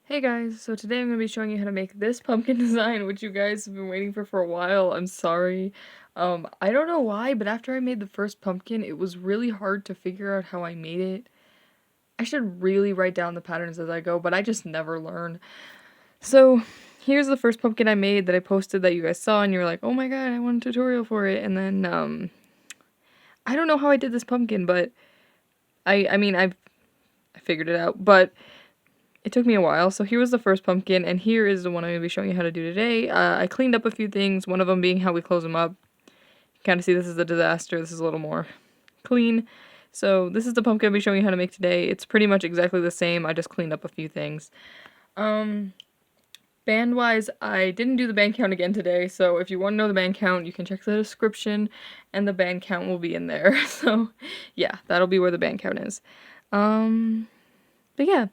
Hey guys, so today I'm going to be showing you how to make this pumpkin design, which you guys have been waiting for a while. I'm sorry. I don't know why, but after I made the first pumpkin, it was really hard to figure out how I made it. I should really write down the patterns as I go, but I just never learn. So, here's the first pumpkin I made that I posted that you guys saw, and you were like, oh my god, I want a tutorial for it. And then, I don't know how I did this pumpkin, but I figured it out, but it took me a while. So here was the first pumpkin, and here is the one I'm going to be showing you how to do today. I cleaned up a few things, one of them being how we close them up. You kind of see this is a disaster. This is a little more clean. So this is the pumpkin I'll be showing you how to make today. It's pretty much exactly the same. I just cleaned up a few things. Band-wise, I didn't do the band count again today, so if you want to know the band count, you can check the description, and the band count will be in there. So, yeah, that'll be where the band count is. But yeah,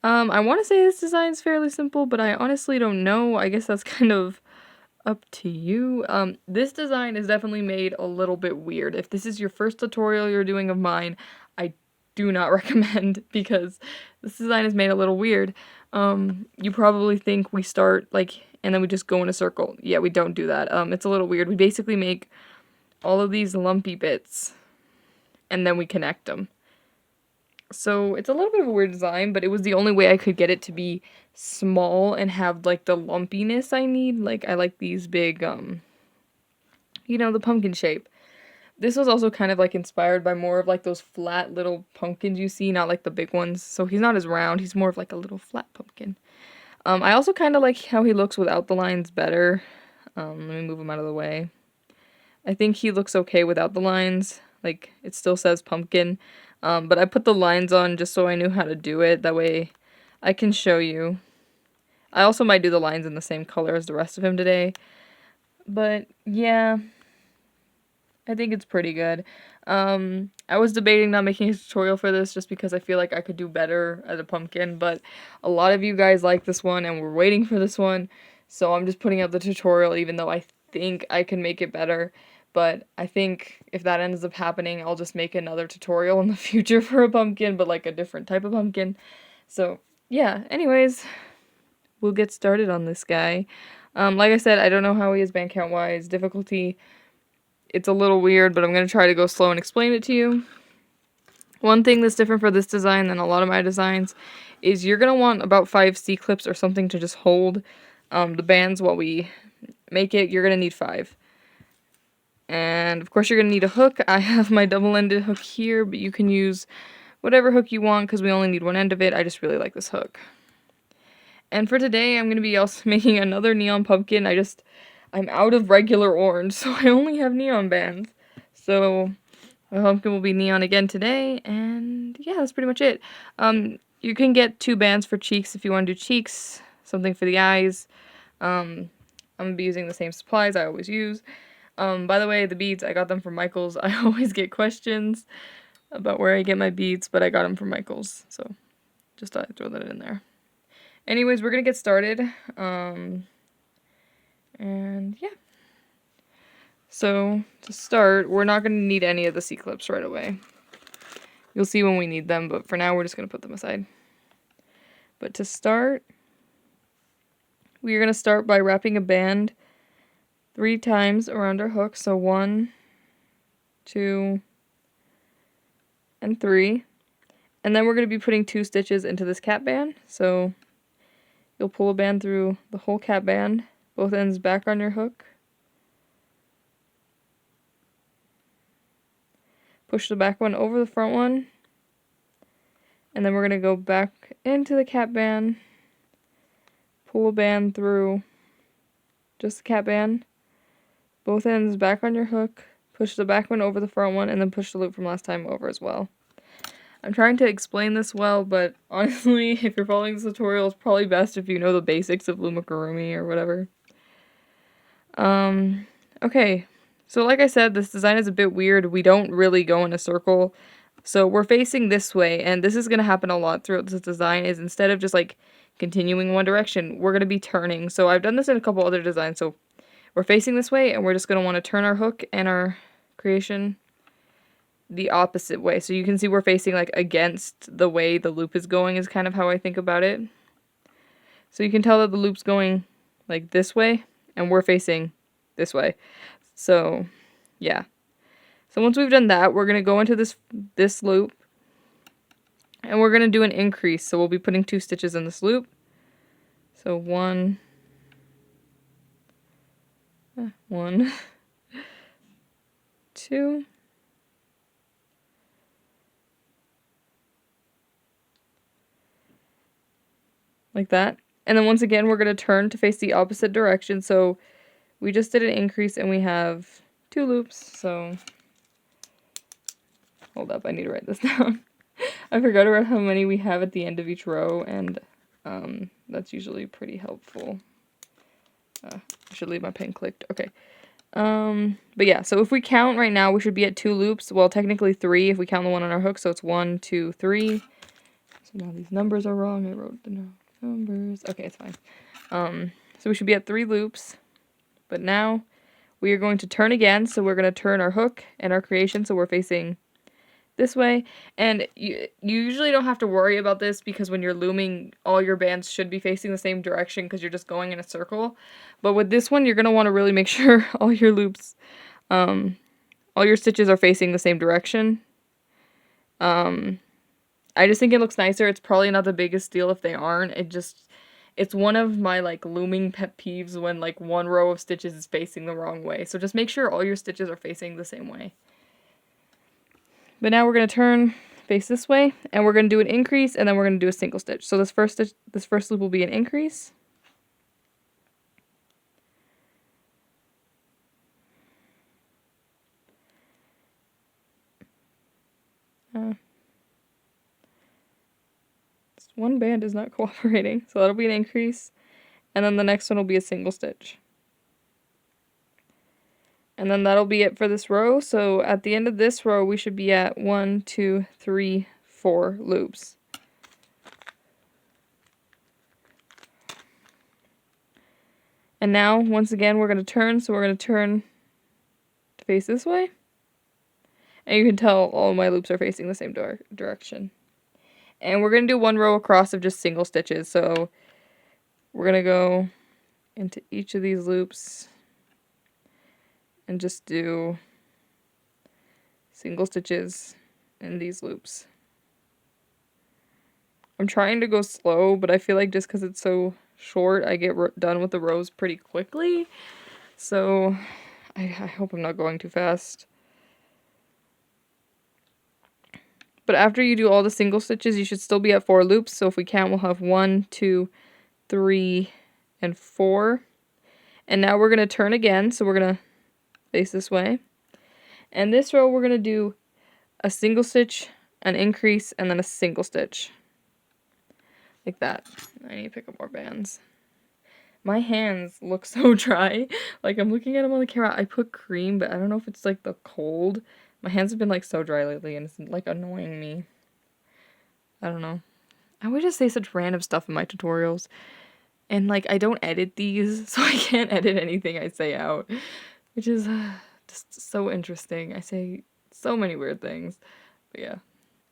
I want to say this design is fairly simple, but I honestly don't know. I guess that's kind of up to you. This design is definitely made a little bit weird. If this is your first tutorial you're doing of mine, I do not recommend because this design is made a little weird. You probably think we start like, and then we just go in a circle. Yeah, we don't do that. It's a little weird. We basically make all of these lumpy bits, and then we connect them. So it's a little bit of a weird design, but it was the only way I could get it to be small and have like the lumpiness I need. Like I like these big, the pumpkin shape. This was also kind of like inspired by more of like those flat little pumpkins you see, not like the big ones. So he's not as round, he's more of like a little flat pumpkin. I also kind of like how he looks without the lines better. Let me move him out of the way. I think he looks okay without the lines. Like, it still says pumpkin. But I put the lines on just so I knew how to do it. That way I can show you. I also might do the lines in the same color as the rest of him today. But, yeah. I think it's pretty good. I was debating not making a tutorial for this just because I feel like I could do better as a pumpkin. But a lot of you guys like this one and we're waiting for this one. So I'm just putting out the tutorial even though I think I can make it better. But I think if that ends up happening, I'll just make another tutorial in the future for a pumpkin, but like a different type of pumpkin. So, yeah, anyways, we'll get started on this guy. Like I said, I don't know how he is band count-wise. Difficulty, it's a little weird, but I'm going to try to go slow and explain it to you. One thing that's different for this design than a lot of my designs is you're going to want about 5 C-clips or something to just hold the bands while we make it. You're going to need 5. And of course you're going to need a hook. I have my double-ended hook here, but you can use whatever hook you want because we only need one end of it. I just really like this hook. And for today, I'm going to be also making another neon pumpkin. I'm out of regular orange, so I only have neon bands. So my pumpkin will be neon again today, and yeah, that's pretty much it. You can get 2 bands for cheeks if you want to do cheeks, something for the eyes. I'm going to be using the same supplies I always use. By the way, the beads, I got them from Michael's. I always get questions about where I get my beads, but I got them from Michael's, so just thought I'd throw that in there. Anyways, we're gonna get started, and yeah. So, to start, we're not gonna need any of the C-clips right away. You'll see when we need them, but for now we're just gonna put them aside. But to start, we're gonna start by wrapping a band 3 times around our hook. So 1, 2, and 3. And then we're going to be putting 2 stitches into this cap band. So you'll pull a band through the whole cap band, both ends back on your hook. Push the back one over the front one. And then we're going to go back into the cap band, pull a band through just the cap band, both ends back on your hook, push the back one over the front one, and then push the loop from last time over as well. I'm trying to explain this well, but honestly, if you're following this tutorial, it's probably best if you know the basics of Loomigurumi or whatever. Okay, so like I said, this design is a bit weird. We don't really go in a circle, so we're facing this way, and this is going to happen a lot throughout this design, is instead of just like continuing one direction, we're going to be turning. So I've done this in a couple other designs, so we're facing this way, and we're just going to want to turn our hook and our creation the opposite way. So you can see we're facing like against the way the loop is going is kind of how I think about it. So you can tell that the loop's going like this way and we're facing this way. So yeah. So once we've done that, we're going to go into this loop and we're going to do an increase. So we'll be putting 2 stitches in this loop. So 1, 1, 2, like that. And then once again, we're going to turn to face the opposite direction. So we just did an increase and we have 2 loops. So hold up, I need to write this down. I forgot to write how many we have at the end of each row, and that's usually pretty helpful. I should leave my pen clicked. Okay. But yeah, so if we count right now, we should be at 2 loops. Well, technically 3 if we count the one on our hook. So it's 1, 2, 3. So now these numbers are wrong. I wrote the numbers. Okay, it's fine. So we should be at 3 loops. But now we are going to turn again. So we're going to turn our hook and our creation. So we're facing this way. And you usually don't have to worry about this because when you're looming, all your bands should be facing the same direction because you're just going in a circle. But with this one, you're going to want to really make sure all your loops, all your stitches are facing the same direction. I just think it looks nicer. It's probably not the biggest deal if they aren't. It's one of my like looming pet peeves when like one row of stitches is facing the wrong way. So just make sure all your stitches are facing the same way. But now we're going to turn, face this way, and we're going to do an increase, and then we're going to do a single stitch. So this first loop will be an increase. This one band is not cooperating, so that'll be an increase. And then the next one will be a single stitch. And then that'll be it for this row. So at the end of this row, we should be at 1, 2, 3, 4 loops. And now, once again, we're going to turn. So we're going to turn to face this way. And you can tell all my loops are facing the same direction. And we're going to do 1 row across of just single stitches. So we're going to go into each of these loops and just do single stitches in these loops. I'm trying to go slow, but I feel like just because it's so short, I get done with the rows pretty quickly. So I hope I'm not going too fast. But after you do all the single stitches, you should still be at 4 loops. So if we count, we'll have 1, 2, 3, and 4. And now we're going to turn again. So we're going to face this way. And this row, we're going to do a single stitch, an increase, and then a single stitch. Like that. I need to pick up more bands. My hands look so dry. Like, I'm looking at them on the camera. I put cream, but I don't know if it's, like, the cold. My hands have been, like, so dry lately, and it's, like, annoying me. I don't know. I would just say such random stuff in my tutorials. And, like, I don't edit these, so I can't edit anything I say out. Which is just so interesting. I say so many weird things. But, yeah.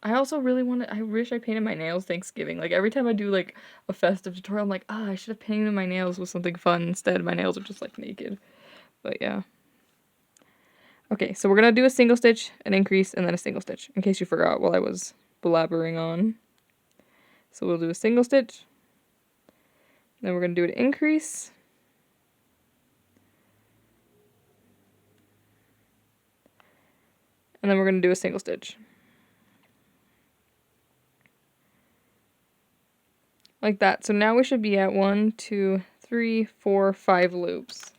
I also really I wish I painted my nails Thanksgiving. Like, every time I do, like, a festive tutorial, I'm like, I should have painted my nails with something fun. Instead, my nails are just, like, naked. But, yeah. Okay, so we're going to do a single stitch, an increase, and then a single stitch, in case you forgot while I was blabbering on. So we'll do a single stitch. Then we're going to do an increase. And then we're going to do a single stitch. Like that. So now we should be at 1, 2, 3, 4, 5 loops.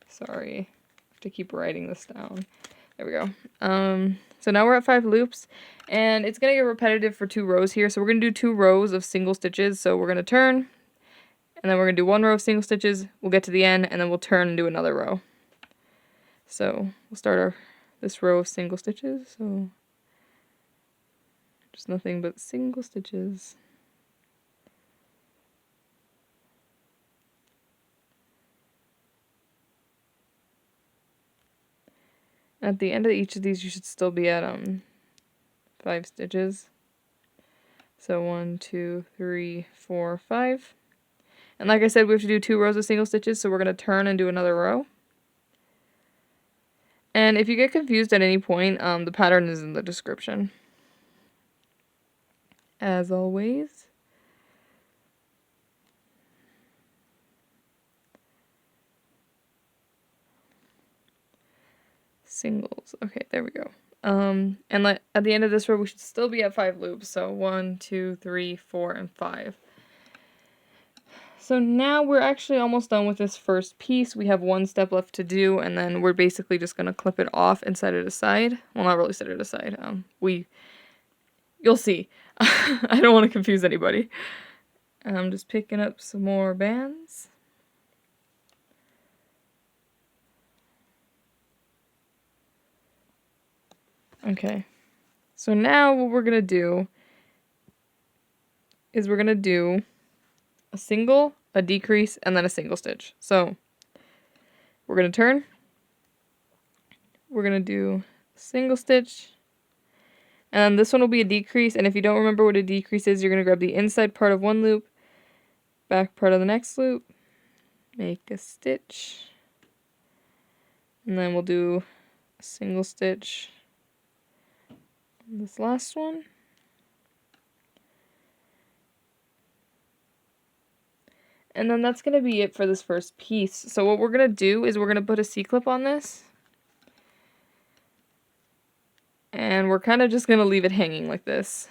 Sorry. I have to keep writing this down. There we go. So now we're at 5 loops. And it's going to get repetitive for 2 rows here. So we're going to do 2 rows of single stitches. So we're going to turn. And then we're going to do 1 row of single stitches. We'll get to the end. And then we'll turn and do another row. So we'll start this row of single stitches. So just nothing but single stitches. At the end of each of these, you should still be at 5 stitches. So 1, 2, 3, 4, 5. And like I said, we have to do 2 rows of single stitches, so we're going to turn and do another row. And if you get confused at any point, the pattern is in the description. As always. Singles. Okay, there we go. And at the end of this row, we should still be at 5 loops. So 1, 2, 3, 4, and 5. So now we're actually almost done with this first piece. We have 1 step left to do, and then we're basically just going to clip it off and set it aside. Well, not really set it aside. You'll see. I don't want to confuse anybody. I'm just picking up some more bands. Okay. So now what we're going to do is we're going to do a single, a decrease, and then a single stitch. So we're going to turn. We're going to do a single stitch. And this one will be a decrease. And if you don't remember what a decrease is, you're going to grab the inside part of one loop, back part of the next loop, make a stitch, and then we'll do a single stitch on this last one. And then that's going to be it for this first piece. So what we're going to do is we're going to put a C-clip on this. And we're kind of just going to leave it hanging like this.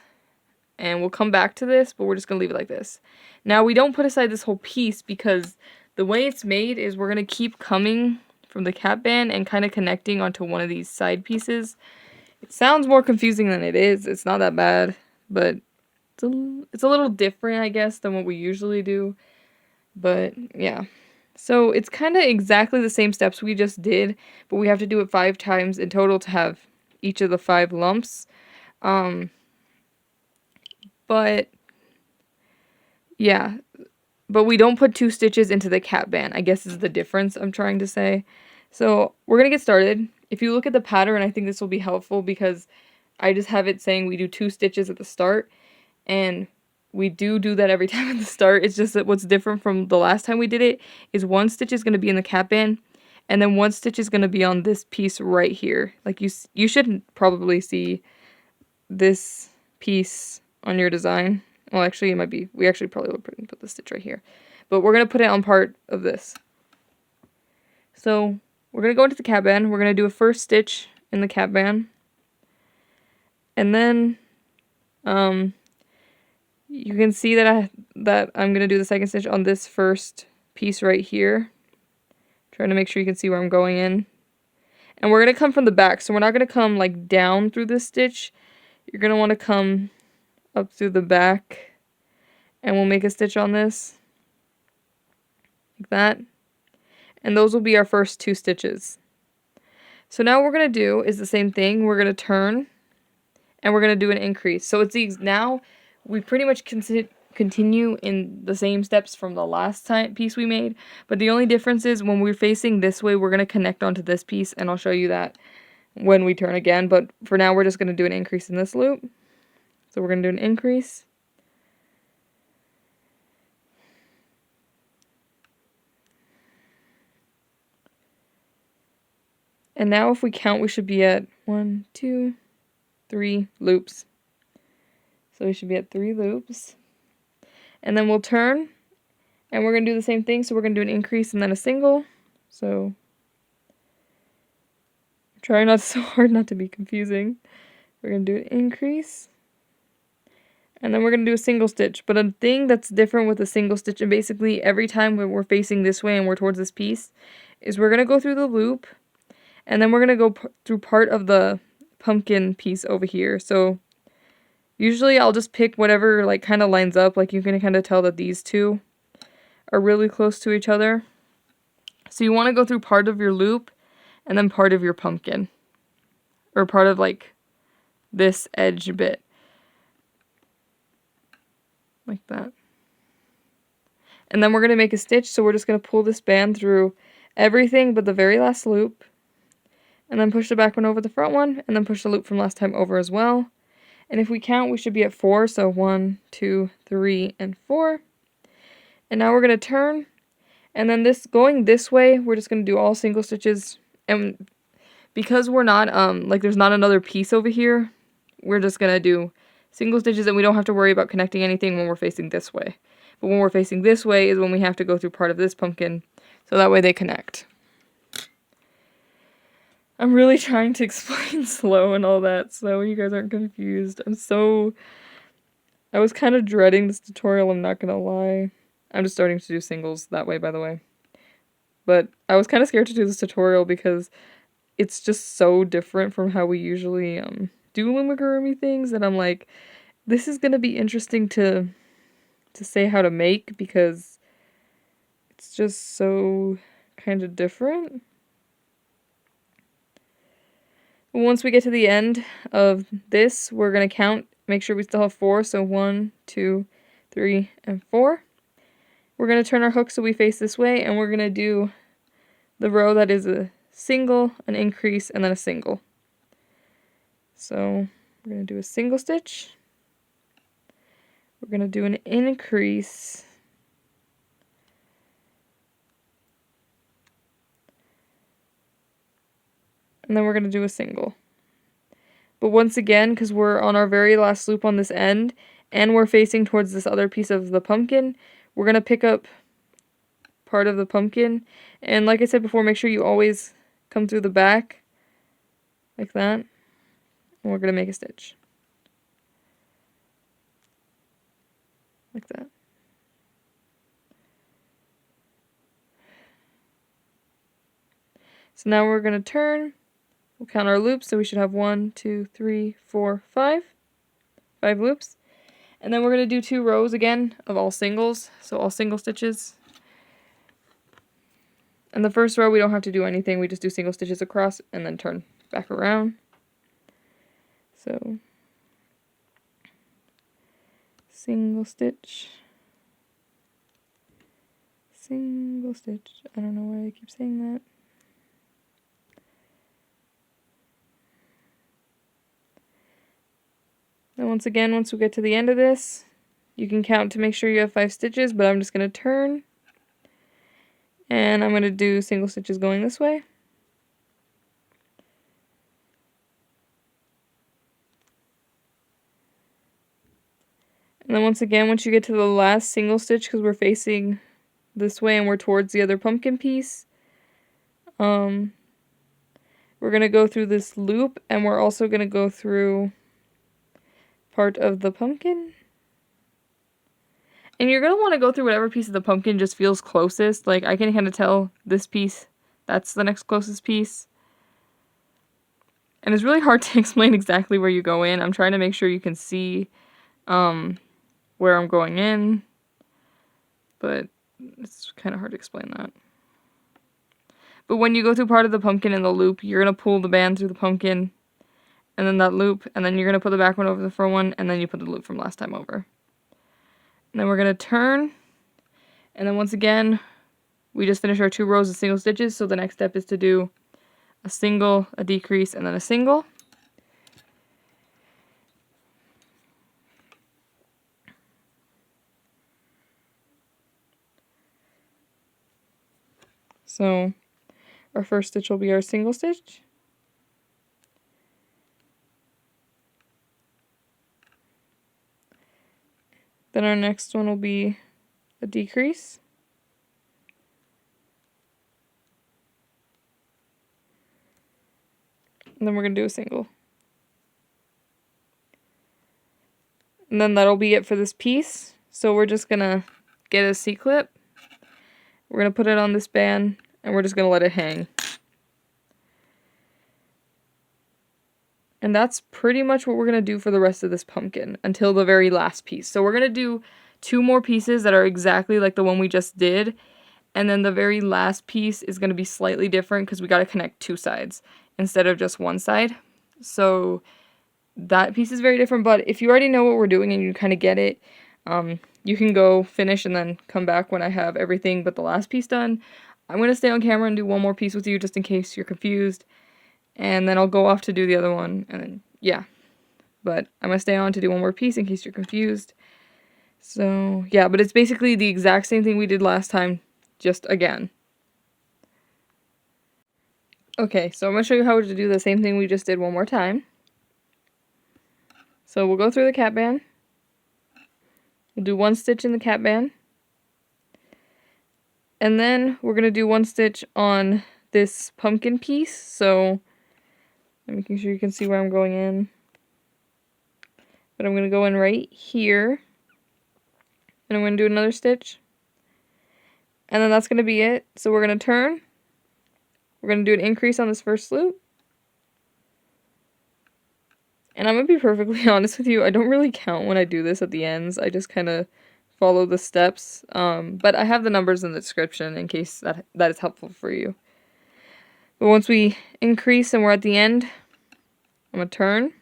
And we'll come back to this, but we're just going to leave it like this. Now, we don't put aside this whole piece because the way it's made is we're going to keep coming from the cap band and kind of connecting onto one of these side pieces. It sounds more confusing than it is. It's not that bad, but it's a little different, I guess, than what we usually do. But, yeah. So, it's kind of exactly the same steps we just did, but we have to do it 5 times in total to have each of the 5 lumps. But, yeah. But we don't put 2 stitches into the cap band, I guess is the difference I'm trying to say. So, we're going to get started. If you look at the pattern, I think this will be helpful because I just have it saying we do 2 stitches at the start. And we do that every time at the start. It's just that what's different from the last time we did it is 1 stitch is going to be in the cap band, and then 1 stitch is going to be on this piece right here. Like you should probably see this piece on your design. Well, actually, it might be. We actually probably will put the stitch right here. But we're going to put it on part of this. So we're going to go into the cap band. We're going to do a first stitch in the cap band. And then you can see that I'm going to do the second stitch on this first piece right here. Trying to make sure you can see where I'm going in. And we're going to come from the back. So we're not going to come like down through this stitch. You're going to want to come up through the back. And we'll make a stitch on this. Like that. And those will be our first 2 stitches. So now what we're going to do is the same thing. We're going to turn. And we're going to do an increase. So it's these now. We pretty much continue in the same steps from the last piece we made, but the only difference is when we're facing this way, we're going to connect onto this piece, and I'll show you that when we turn again, but for now we're just going to do an increase in this loop. So we're going to do an increase. And now if we count, we should be at 1, 2, 3 loops. So we should be at 3 loops. And then we'll turn. And we're going to do the same thing. So we're going to do an increase and then a single. So try not so hard not to be confusing. We're going to do an increase. And then we're going to do a single stitch. But a thing that's different with a single stitch, and basically every time we're facing this way and we're towards this piece, is we're going to go through the loop. And then we're going to go through part of the pumpkin piece over here. So usually I'll just pick whatever like kind of lines up. Like you can kind of tell that these two are really close to each other. So you want to go through part of your loop and then part of your pumpkin. Or part of like this edge bit. Like that. And then we're going to make a stitch. So we're just going to pull this band through everything but the very last loop. And then push the back one over the front one. And then push the loop from last time over as well. And if we count, we should be at 4. So 1, 2, 3, and 4. And now we're going to turn. And then going this way, we're just going to do all single stitches. And because we're not, like there's not another piece over here, we're just going to do single stitches and we don't have to worry about connecting anything when we're facing this way. But when we're facing this way is when we have to go through part of this pumpkin, so that way they connect. I'm really trying to explain slow and all that, so you guys aren't confused. I was kind of dreading this tutorial, I'm not gonna lie. I'm just starting to do singles that way, by the way. But I was kind of scared to do this tutorial because it's just so different from how we usually do Loomigurumi things, and I'm like, this is gonna be interesting to say how to make because it's just so kind of different. Once we get to the end of this, we're going to count, make sure we still have 4, so 1, 2, 3, and 4. We're going to turn our hook so we face this way, and we're going to do the row that is a single, an increase, and then a single. So we're going to do a single stitch. We're going to do an increase. And then we're going to do a single. But once again, because we're on our very last loop on this end, and we're facing towards this other piece of the pumpkin, we're going to pick up part of the pumpkin. And like I said before, make sure you always come through the back, like that. And we're going to make a stitch. Like that. So now we're going to turn. We'll count our loops, so we should have 1, 2, 3, 4, 5. 5 loops. And then we're going to do 2 rows again of all singles, so all single stitches. And the first row we don't have to do anything, we just do single stitches across and then turn back around. So, single stitch, single stitch. I don't know why I keep saying that. Then once again, once we get to the end of this, you can count to make sure you have 5 stitches, but I'm just going to turn. And I'm going to do single stitches going this way. And then once again, once you get to the last single stitch, because we're facing this way and we're towards the other pumpkin piece, we're going to go through this loop, and we're also going to go through part of the pumpkin. And you're going to want to go through whatever piece of the pumpkin just feels closest. Like, I can kind of tell this piece, that's the next closest piece. And it's really hard to explain exactly where you go in. I'm trying to make sure you can see where I'm going in. But it's kind of hard to explain that. But when you go through part of the pumpkin in the loop, you're going to pull the band through the pumpkin, and then that loop, and then you're going to put the back one over the front one, and then you put the loop from last time over. And then we're going to turn, and then once again, we just finished our 2 rows of single stitches, so the next step is to do a single, a decrease, and then a single. So our first stitch will be our single stitch. Then our next one will be a decrease. And then we're going to do a single. And then that'll be it for this piece. So we're just going to get a C-clip. We're going to put it on this band, and we're just going to let it hang. And that's pretty much what we're going to do for the rest of this pumpkin until the very last piece. So we're going to do 2 more pieces that are exactly like the one we just did. And then the very last piece is going to be slightly different because we got to connect 2 sides instead of just one side. So that piece is very different. But if you already know what we're doing and you kind of get it, you can go finish and then come back when I have everything but the last piece done. I'm going to stay on camera and do one more piece with you just in case you're confused. And then I'll go off to do the other one. And then, yeah, but I'm going to stay on to do one more piece in case you're confused. So, yeah, but it's basically the exact same thing we did last time, just again. Okay, so I'm going to show you how to do the same thing we just did one more time. So we'll go through the cap band. We'll do 1 stitch in the cap band. And then we're going to do 1 stitch on this pumpkin piece. So I'm making sure you can see where I'm going in. But I'm going to go in right here. And I'm going to do another stitch. And then that's going to be it. So we're going to turn. We're going to do an increase on this first loop. And I'm going to be perfectly honest with you, I don't really count when I do this at the ends. I just kind of follow the steps. But I have the numbers in the description in case that is helpful for you. But once we increase and we're at the end, I'm going to turn.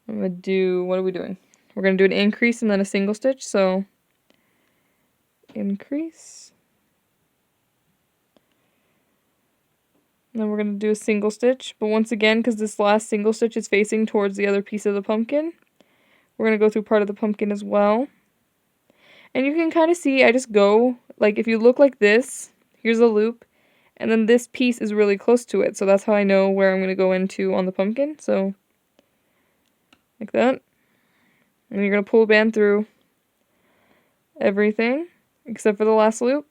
I'm going to do, what are we doing? We're going to do an increase and then a single stitch. So, increase. And then we're going to do a single stitch, but once again, because this last single stitch is facing towards the other piece of the pumpkin, we're going to go through part of the pumpkin as well. And you can kind of see, I just go, like if you look like this, here's a loop, and then this piece is really close to it, so that's how I know where I'm going to go into on the pumpkin, so like that. And you're going to pull a band through everything, except for the last loop.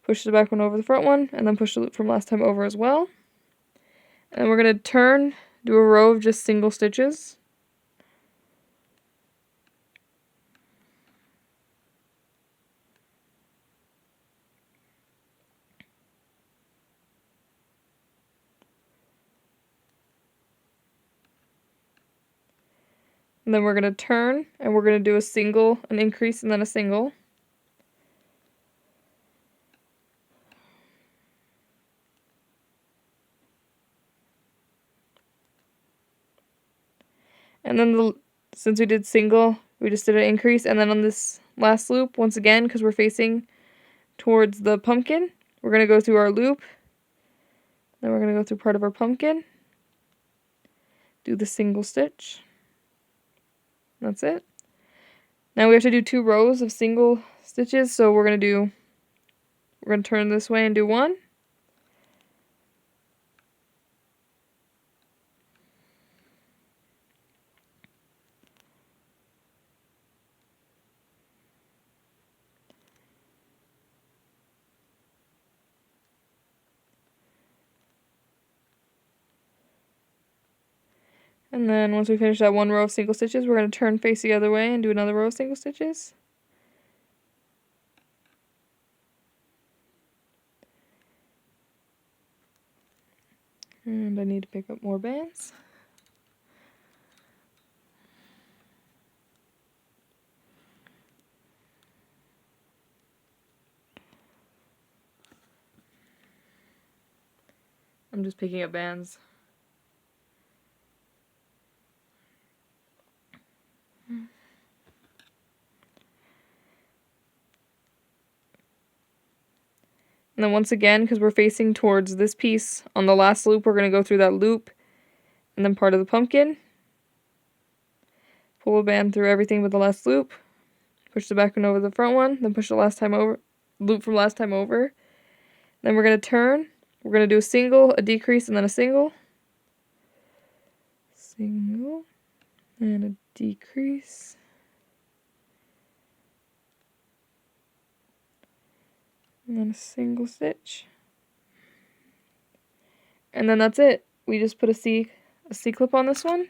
Push the back one over the front one, and then push the loop from last time over as well. And then we're going to turn, do a row of just single stitches. And then we're going to turn, and we're going to do a single, an increase, and then a single. And then since we did single, we just did an increase. And then on this last loop, once again, because we're facing towards the pumpkin, we're going to go through our loop. Then we're going to go through part of our pumpkin. Do the single stitch. That's it. Now we have to do 2 rows of single stitches. So we're going to turn this way and do 1. And then once we finish that 1 row of single stitches, we're going to turn face the other way and do another row of single stitches. And I need to pick up more bands. I'm just picking up bands. And then once again, because we're facing towards this piece, on the last loop, we're going to go through that loop and then part of the pumpkin. Pull a band through everything with the last loop. Push the back one over the front one, then push the loop from last time over. Then we're going to turn. We're going to do a single, a decrease, and then a single. Single, and a decrease. And then a single stitch. And then that's it. We just put a C-clip on this one.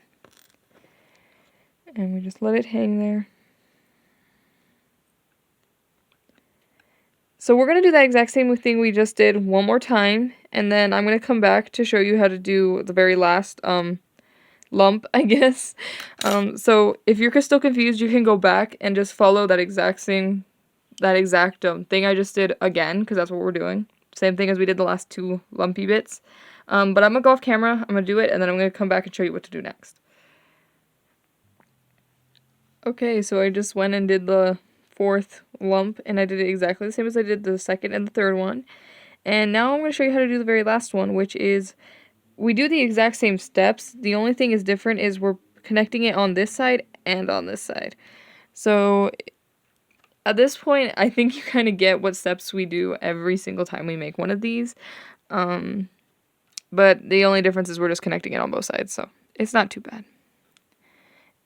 And we just let it hang there. So we're going to do that exact same thing we just did one more time. And then I'm going to come back to show you how to do the very last lump, I guess. So if you're still confused, you can go back and just follow that exact thing I just did again, because that's what we're doing. Same thing as we did the last 2 lumpy bits. But I'm going to go off camera, I'm going to do it, and then I'm going to come back and show you what to do next. Okay, so I just went and did the 4th lump, and I did it exactly the same as I did the 2nd and the 3rd one. And now I'm going to show you how to do the very last one, which is, we do the exact same steps. The only thing is different is we're connecting it on this side and on this side. So at this point, I think you kind of get what steps we do every single time we make one of these. But the only difference is we're just connecting it on both sides, so it's not too bad.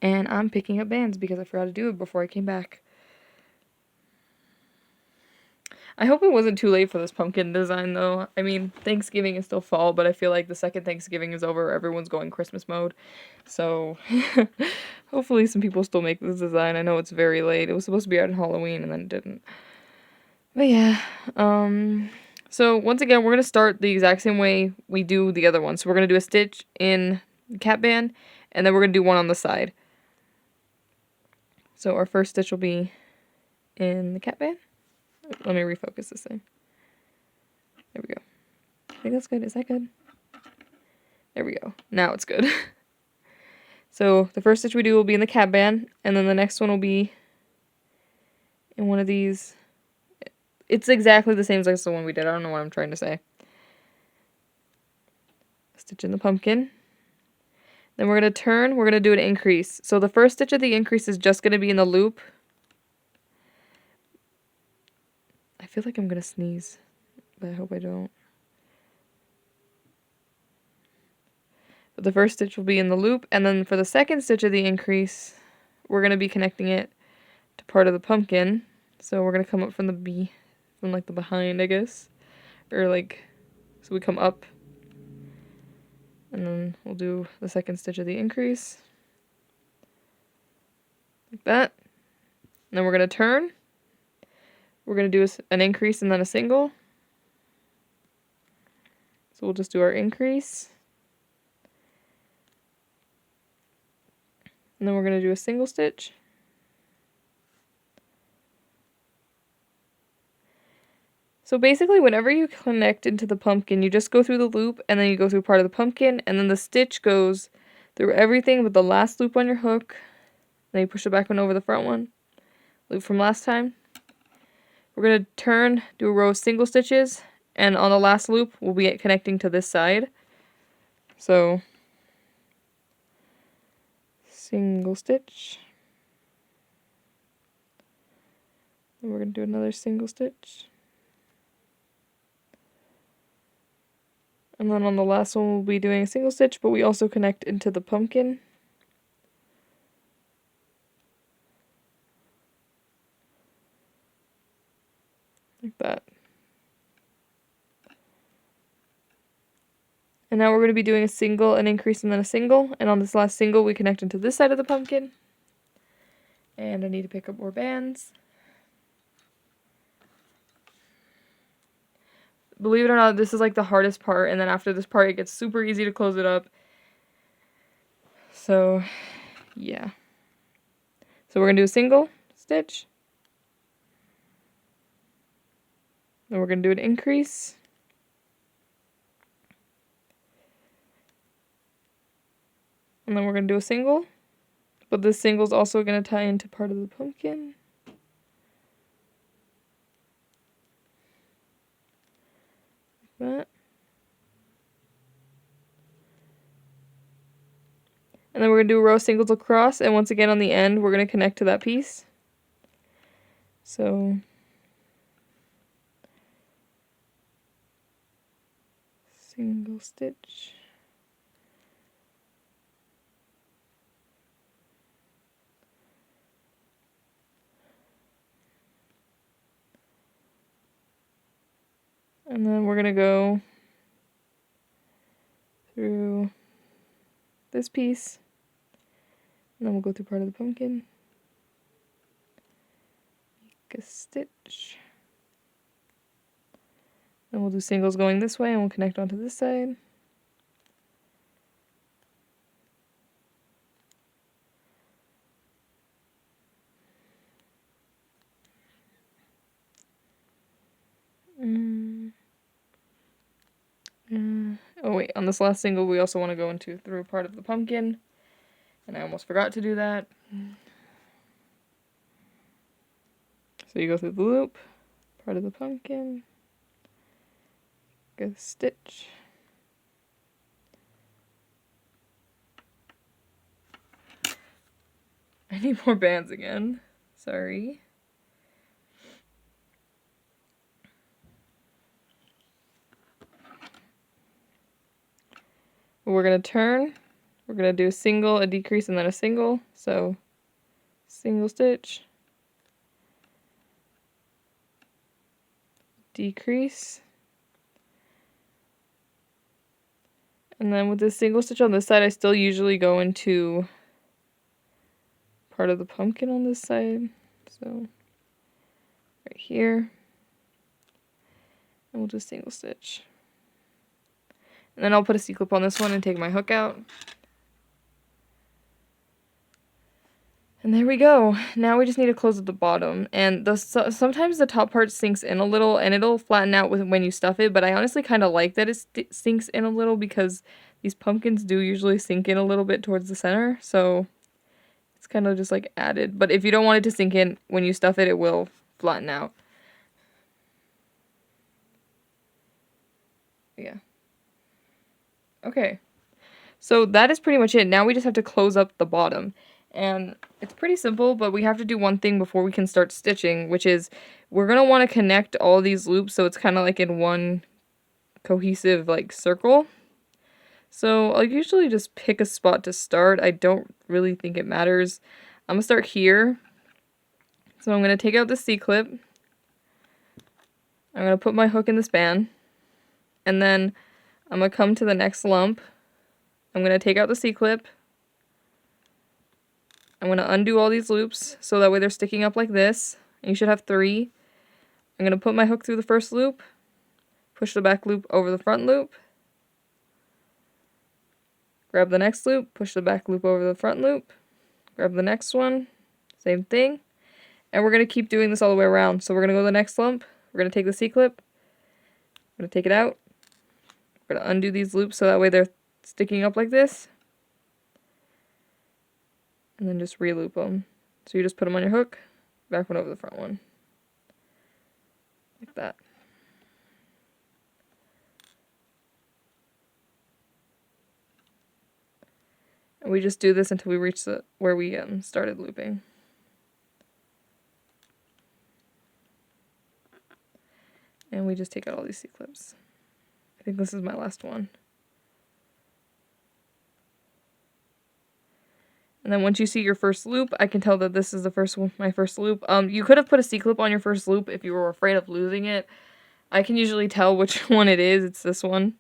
And I'm picking up bands because I forgot to do it before I came back. I hope it wasn't too late for this pumpkin design, though. I mean, Thanksgiving is still fall, but I feel like the second Thanksgiving is over, everyone's going Christmas mode. So, hopefully some people still make this design. I know it's very late. It was supposed to be out on Halloween, and then it didn't. But yeah, so once again, we're going to start the exact same way we do the other one. So we're going to do a stitch in the cap band, and then we're going to do one on the side. So our first stitch will be in the cap band. Let me refocus this thing. There we go. I think that's good. Is that good? There we go. Now it's good. So the first stitch we do will be in the cap band, and then the next one will be in one of these. It's exactly the same as the one we did. I don't know what I'm trying to say. Stitch in the pumpkin. Then we're going to turn. We're going to do an increase. So the first stitch of the increase is just going to be in the loop. I feel like I'm going to sneeze, but I hope I don't. But the first stitch will be in the loop, and then for the second stitch of the increase, we're going to be connecting it to part of the pumpkin. So we're going to come up from from like the behind, I guess. Or like, so we come up. And then we'll do the second stitch of the increase. Like that. And then we're going to turn. We're going to do an increase and then a single. So we'll just do our increase. And then we're going to do a single stitch. So basically, whenever you connect into the pumpkin, you just go through the loop, and then you go through part of the pumpkin, and then the stitch goes through everything but the last loop on your hook. Then you push it back one over the front one. Loop from last time. We're going to turn, do a row of single stitches, and on the last loop, we'll be connecting to this side. So, single stitch. And we're going to do another single stitch. And then on the last one, we'll be doing a single stitch, but we also connect into the pumpkin. Like that. And now we're going to be doing a single, an increase, and then a single. And on this last single, we connect into this side of the pumpkin. And I need to pick up more bands. Believe it or not, this is like the hardest part, and then after this part, it gets super easy to close it up. So, yeah. So we're going to do a single stitch. Then we're going to do an increase. And then we're going to do a single. But this single is also going to tie into part of the pumpkin. That. And then we're going to do a row of singles across, and once again on the end, we're going to connect to that piece. So, single stitch. And then we're going to go through this piece. And then we'll go through part of the pumpkin. Make a stitch. Then we'll do singles going this way and we'll connect onto this side. Oh wait, on this last single we also want to go through part of the pumpkin. And I almost forgot to do that. So you go through the loop, part of the pumpkin, get a stitch. I need more bands again. Sorry. We're going to turn. We're going to do a single, a decrease, and then a single. So, single stitch, decrease. And then with this single stitch on this side, I still usually go into part of the pumpkin on this side. So, right here. And we'll just single stitch. And then I'll put a C-clip on this one and take my hook out. And there we go. Now we just need to close at the bottom. And sometimes the top part sinks in a little and it'll flatten out when you stuff it. But I honestly kind of like that it sinks in a little because these pumpkins do usually sink in a little bit towards the center. So it's kind of just like added. But if you don't want it to sink in when you stuff it, it will flatten out. Yeah. Okay. So that is pretty much it. Now we just have to close up the bottom. And it's pretty simple, but we have to do one thing before we can start stitching, which is we're going to want to connect all these loops so it's kind of like in one cohesive like circle. So I'll usually just pick a spot to start. I don't really think it matters. I'm going to start here. So I'm going to take out the C-clip. I'm going to put my hook in the span. And then I'm going to come to the next lump. I'm going to take out the C-clip. I'm going to undo all these loops so that way they're sticking up like this. And you should have 3. I'm going to put my hook through the first loop, push the back loop over the front loop, grab the next loop, push the back loop over the front loop, grab the next one, same thing. And we're going to keep doing this all the way around. So we're going to go to the next lump, we're going to take the C-clip, we're going to take it out, we're going to undo these loops so that way they're sticking up like this. And then just re-loop them. So you just put them on your hook, back one over the front one. Like that. And we just do this until we reach where we started looping. And we just take out all these C-clips. I think this is my last one. And then once you see your first loop, I can tell that this is the first one, my first loop. You could have put a C-clip on your first loop if you were afraid of losing it. I can usually tell which one it is. It's this one.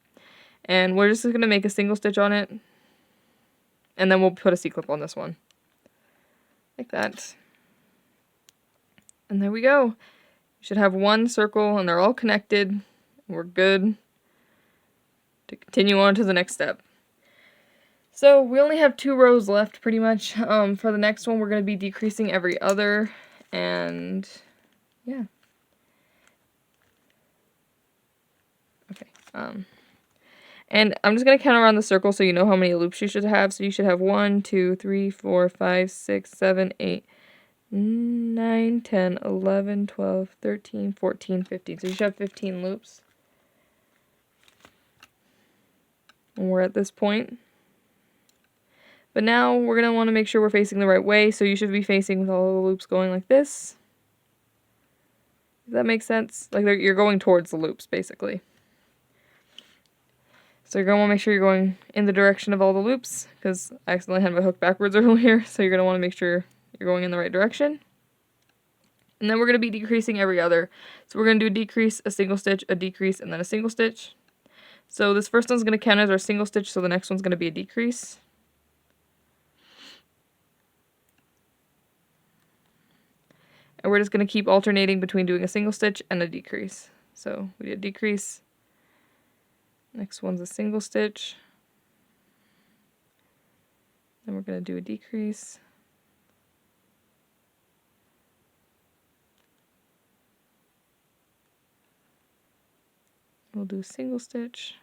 And we're just going to make a single stitch on it. And then we'll put a C-clip on this one. Like that. And there we go. You should have one circle and they're all connected. We're good to continue on to the next step. So we only have 2 rows left pretty much. For the next one we're going to be decreasing every other, and yeah. Okay. And I'm just going to count around the circle so you know how many loops you should have. So you should have 1, 2, 3, 4, 5, 6, 7, 8, 9, 10, 11, 12, 13, 14, 15. So you should have 15 loops. And we're at this point. But now we're going to want to make sure we're facing the right way, so you should be facing with all the loops going like this. Does that make sense? Like you're going towards the loops, basically. So you're going to want to make sure you're going in the direction of all the loops, because I accidentally had my hook backwards earlier, so you're going to want to make sure you're going in the right direction. And then we're going to be decreasing every other. So we're going to do a decrease, a single stitch, a decrease, and then a single stitch. So this first one's going to count as our single stitch, so the next one's going to be a decrease. And we're just going to keep alternating between doing a single stitch and a decrease. So we did a decrease. Next one's a single stitch. Then we're going to do a decrease. We'll do a single stitch.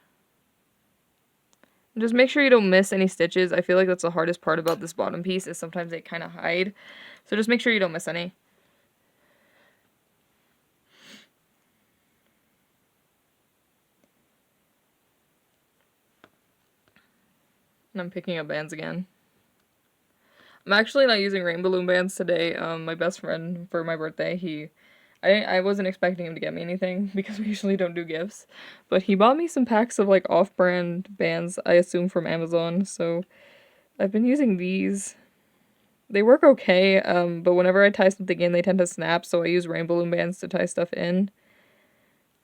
And just make sure you don't miss any stitches. I feel like that's the hardest part about this bottom piece, is sometimes they kind of hide. So just make sure you don't miss any. And I'm picking up bands again. I'm actually not using Rainbowloom bands today. My best friend, for my birthday, I wasn't expecting him to get me anything because we usually don't do gifts, but he bought me some packs of like off-brand bands, I assume from Amazon, so I've been using these. They work okay, but whenever I tie something in, they tend to snap, so I use Rainbowloom bands to tie stuff in.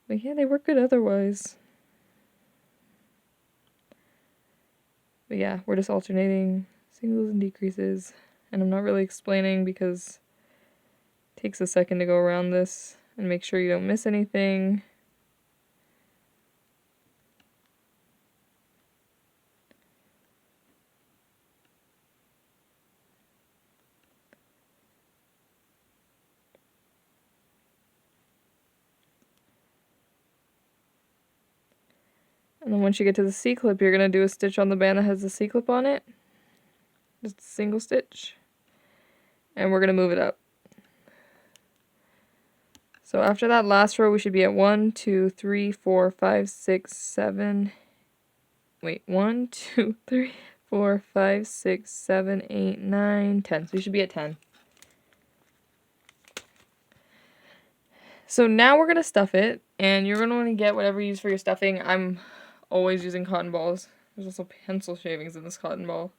But yeah, they work good otherwise. But yeah, we're just alternating singles and decreases, and I'm not really explaining because it takes a second to go around this and make sure you don't miss anything. And then once you get to the C-clip, you're going to do a stitch on the band that has the C-clip on it. Just a single stitch. And we're going to move it up. So after that last row, we should be at 1, 2, 3, 4, 5, 6, 7. Wait, 1, 2, 3, 4, 5, 6, 7, 8, 9, 10. So you should be at 10. So now we're going to stuff it, and you're going to want to get whatever you use for your stuffing. I'm always using cotton balls. There's also pencil shavings in this cotton ball.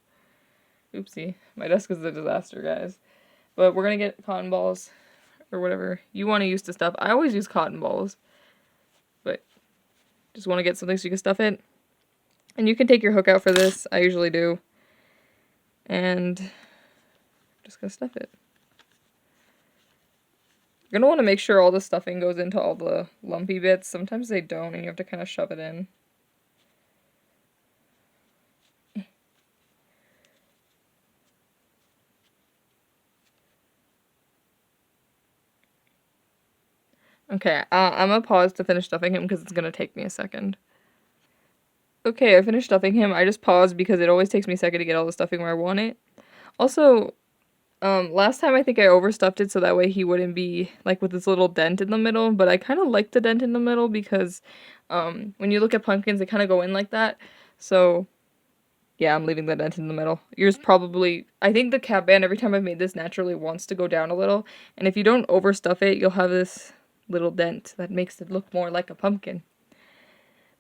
Oopsie. My desk is a disaster, guys. But we're going to get cotton balls, or whatever you want to use to stuff. I always use cotton balls, but just want to get something so you can stuff it. And you can take your hook out for this. I usually do. And I'm just going to stuff it. You're going to want to make sure all the stuffing goes into all the lumpy bits. Sometimes they don't, and you have to kind of shove it in. Okay, I'm going to pause to finish stuffing him because it's going to take me a second. Okay, I finished stuffing him. I just paused because it always takes me a second to get all the stuffing where I want it. Also, last time I think I overstuffed it so that way he wouldn't be like with this little dent in the middle, but I kind of like the dent in the middle because when you look at pumpkins, they kind of go in like that. So yeah, I'm leaving the dent in the middle. Yours probably, I think the cap band, every time I've made this, naturally wants to go down a little. And if you don't overstuff it, you'll have this little dent that makes it look more like a pumpkin.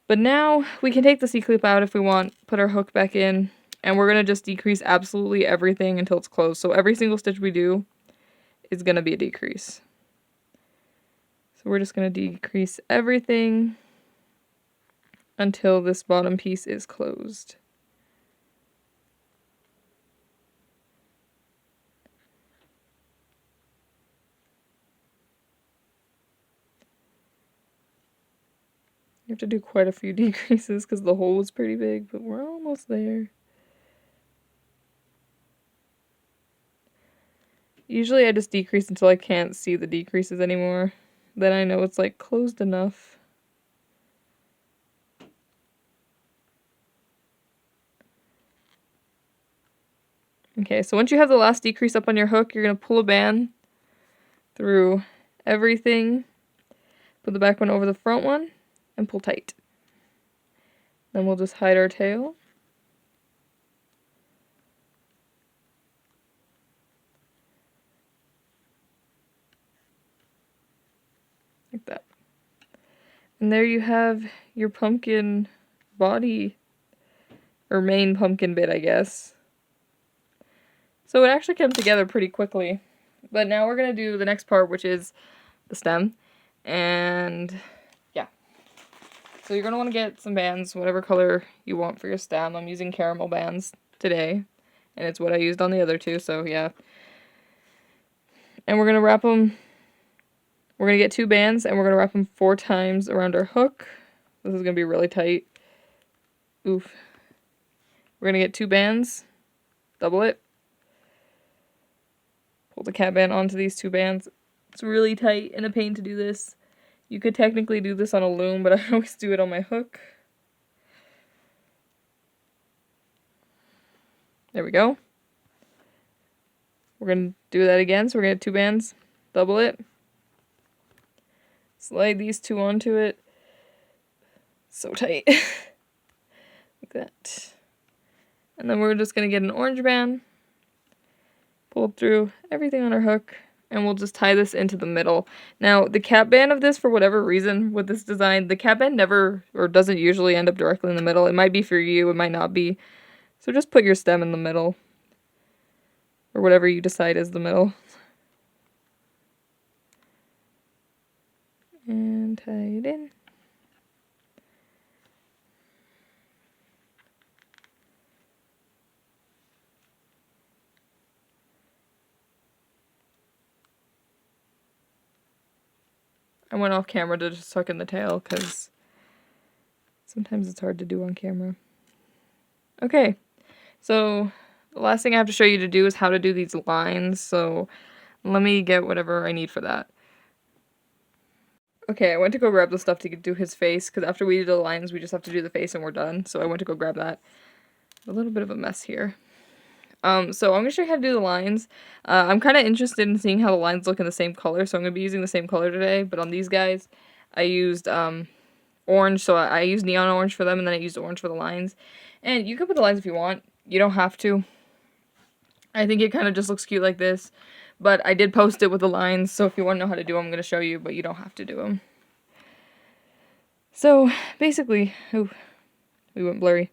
But now we can take the C-clip out if we want, put our hook back in, and we're going to just decrease absolutely everything until it's closed. So every single stitch we do is going to be a decrease. So we're just going to decrease everything until this bottom piece is closed. You have to do quite a few decreases because the hole is pretty big, but we're almost there. Usually I just decrease until I can't see the decreases anymore. Then I know it's like closed enough. Okay, so once you have the last decrease up on your hook, you're going to pull a band through everything. Put the back one over the front one and pull tight. Then we'll just hide our tail. Like that. And there you have your pumpkin body, or main pumpkin bit, I guess. So it actually came together pretty quickly. But now we're going to do the next part, which is the stem. And yeah. So you're going to want to get some bands, whatever color you want for your stem. I'm using caramel bands today. And it's what I used on the other two, so yeah. And we're going to wrap them. We're going to get 2 bands, and we're going to wrap them 4 times around our hook. This is going to be really tight. Oof. We're going to get 2 bands. Double it. Pull the cap band onto these 2 bands. It's really tight and a pain to do this. You could technically do this on a loom, but I always do it on my hook. There we go. We're going to do that again, so we're going to get 2 bands. Double it. Slide these 2 onto it. So tight. Like that. And then we're just going to get an orange band. pull up through everything on our hook, and we'll just tie this into the middle. Now, the cap band of this, for whatever reason, with this design, the cap band never, or doesn't usually end up directly in the middle. It might be for you, it might not be. So just put your stem in the middle, or whatever you decide is the middle. And tie it in. I went off camera to just tuck in the tail because sometimes it's hard to do on camera. Okay, so the last thing I have to show you to do is how to do these lines, so let me get whatever I need for that. Okay, I went to go grab the stuff to do his face, because after we do the lines, we just have to do the face and we're done, so I went to go grab that. A little bit of a mess here. So I'm going to show you how to do the lines. I'm kind of interested in seeing how the lines look in the same color, so I'm going to be using the same color today, but on these guys, I used orange, so I used neon orange for them, and then I used orange for the lines. And you can put the lines if you want. You don't have to. I think it kind of just looks cute like this, but I did post it with the lines, so if you want to know how to do them, I'm going to show you, but you don't have to do them. So, basically, ooh, we went blurry.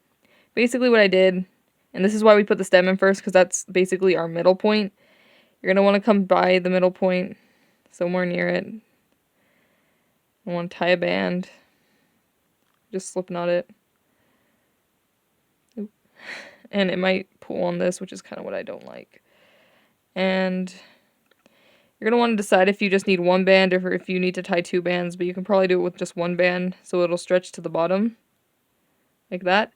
Basically what I did, and this is why we put the stem in first, because that's basically our middle point. You're going to want to come by the middle point, somewhere near it. I want to tie a band. Just slip knot it. Oop. And it might pull on this, which is kind of what I don't like. And you're going to want to decide if you just need one band or if you need to tie 2 bands, but you can probably do it with just 1 band, so it'll stretch to the bottom, like that.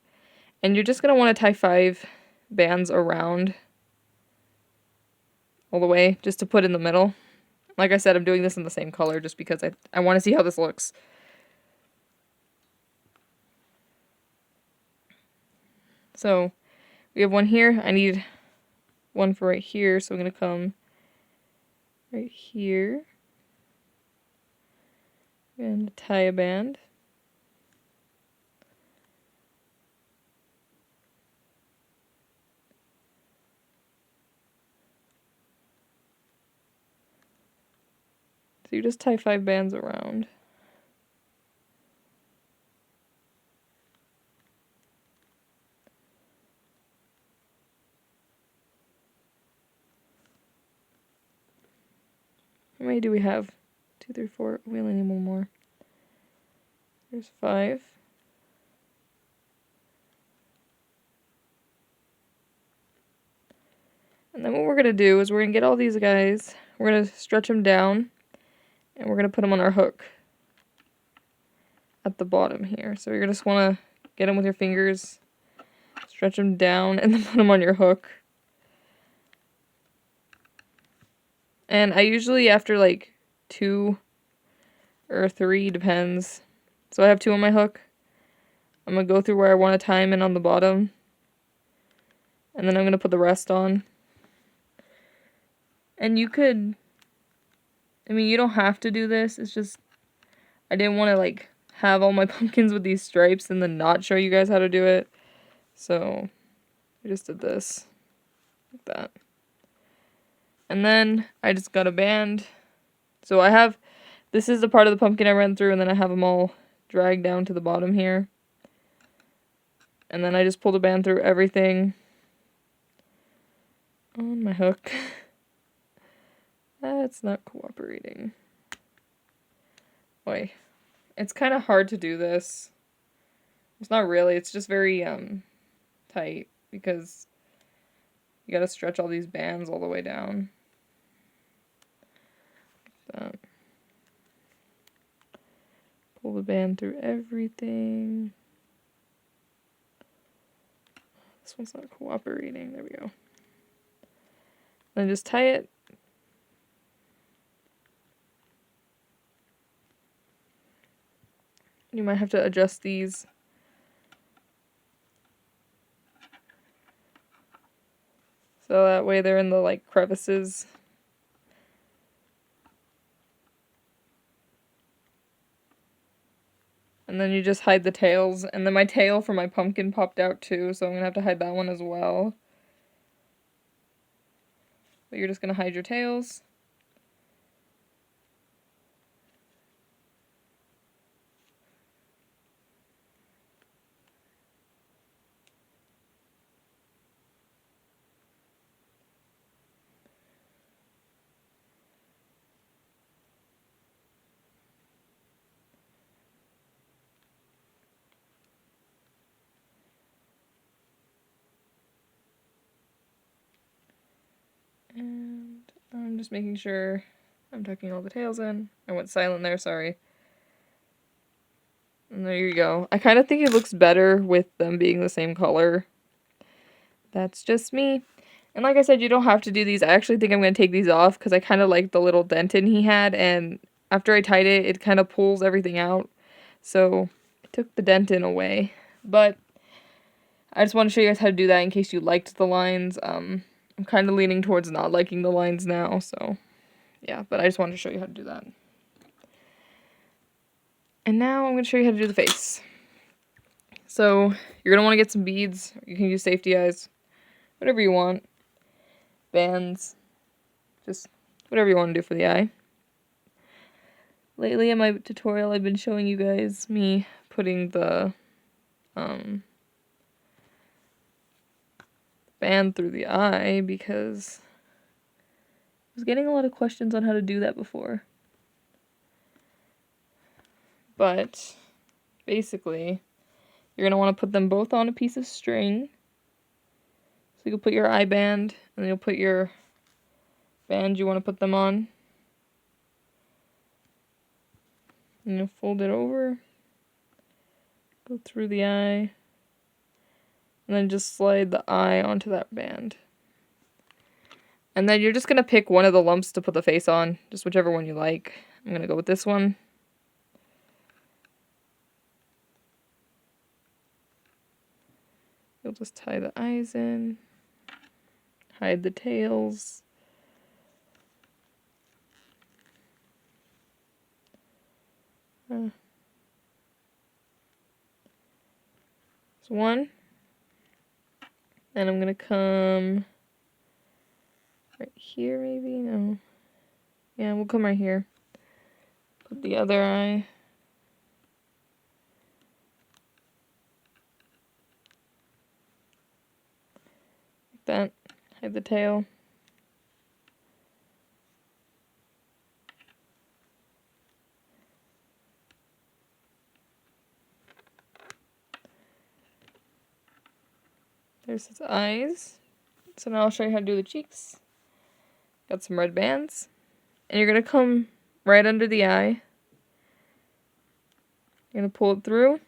And you're just going to want to tie 5 bands around all the way, just to put in the middle. Like I said, I'm doing this in the same color just because I want to see how this looks. So, we have one here. I need one for right here, so I'm going to come right here and tie a band. So you just tie 5 bands around. How many do we have? 2, 3, 4. We only need one more. There's 5. And then what we're going to do is we're going to get all these guys, we're going to stretch them down, and we're going to put them on our hook at the bottom here. So you're going to just want to get them with your fingers, stretch them down, and then put them on your hook. And I usually, after like 2 or 3, depends. So I have 2 on my hook. I'm going to go through where I want to tie them in on the bottom. And then I'm going to put the rest on. And you could, I mean, you don't have to do this. It's just, I didn't want to like have all my pumpkins with these stripes and then not show you guys how to do it. So I just did this, like that. And then I just got a band. So I have, this is the part of the pumpkin I ran through, and then I have them all dragged down to the bottom here. And then I just pulled a band through everything on my hook. That's not cooperating. Boy, it's kind of hard to do this. It's not really, it's just very tight because you gotta stretch all these bands all the way down. Like that. Pull the band through everything. This one's not cooperating. There we go. Then just tie it. You might have to adjust these. So that way they're in the like crevices. And then you just hide the tails. And then my tail for my pumpkin popped out too, so I'm gonna have to hide that one as well. but you're just going to hide your tails. And I'm just making sure I'm tucking all the tails in. I went silent there, sorry. And there you go. I kind of think it looks better with them being the same color. That's just me. And like I said, you don't have to do these. I actually think I'm going to take these off because I kind of like the little dentin he had. And after I tied it, it kind of pulls everything out. So I took the dentin away. But I just want to show you guys how to do that in case you liked the lines. I'm kind of leaning towards not liking the lines now. So yeah, but I just wanted to show you how to do that. And now I'm going to show you how to do the face. So you're going to want to get some beads. You can use safety eyes. Whatever you want. Bands. Just whatever you want to do for the eye. Lately in my tutorial, I've been showing you guys me putting the band through the eye because I was getting a lot of questions on how to do that before. But basically, you're going to want to put them both on a piece of string. So you can put your eye band, and then you'll put your band you want to put them on. And you'll fold it over, go through the eye, and then just slide the eye onto that band. And then you're just going to pick one of the lumps to put the face on, just whichever one you like. I'm going to go with this one. You'll just tie the eyes in, hide the tails. There's one. And I'm going to come right here maybe? No. Yeah, we'll come right here. Put the other eye. Like that. Hide the tail. There's his eyes. So now I'll show you how to do the cheeks. Got some red bands. And you're going to come right under the eye. You're going to pull it through.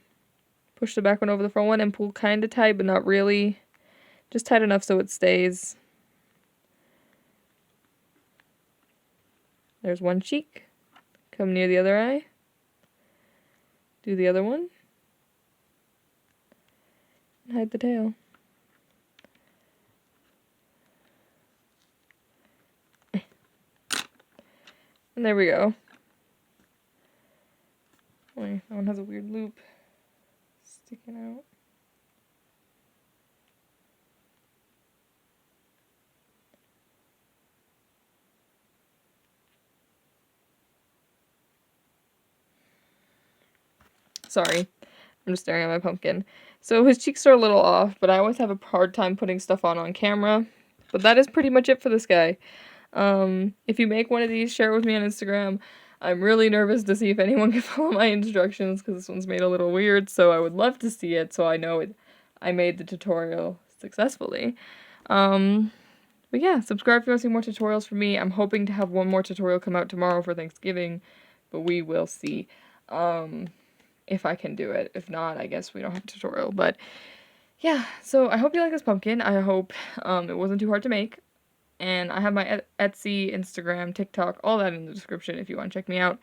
Push the back one over the front one and pull kind of tight, but not really. Just tight enough so it stays. There's one cheek. Come near the other eye. Do the other one. And hide the tail. And there we go. Wait, that one has a weird loop sticking out. Sorry, I'm just staring at my pumpkin. So his cheeks are a little off, but I always have a hard time putting stuff on camera. But that is pretty much it for this guy. If you make one of these, share it with me on Instagram. I'm really nervous to see if anyone can follow my instructions because this one's made a little weird, so I would love to see it so I know I made the tutorial successfully. But yeah, subscribe if you want to see more tutorials from me. I'm hoping to have one more tutorial come out tomorrow for Thanksgiving, but we will see if I can do it. If not, I guess we don't have a tutorial, but yeah, so I hope you like this pumpkin. I hope it wasn't too hard to make. And I have my Etsy, Instagram, TikTok, all that in the description if you want to check me out.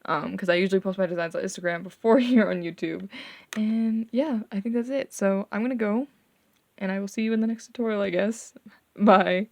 Because I usually post my designs on Instagram before here on YouTube. And yeah, I think that's it. So I'm going to go. And I will see you in the next tutorial, I guess. Bye.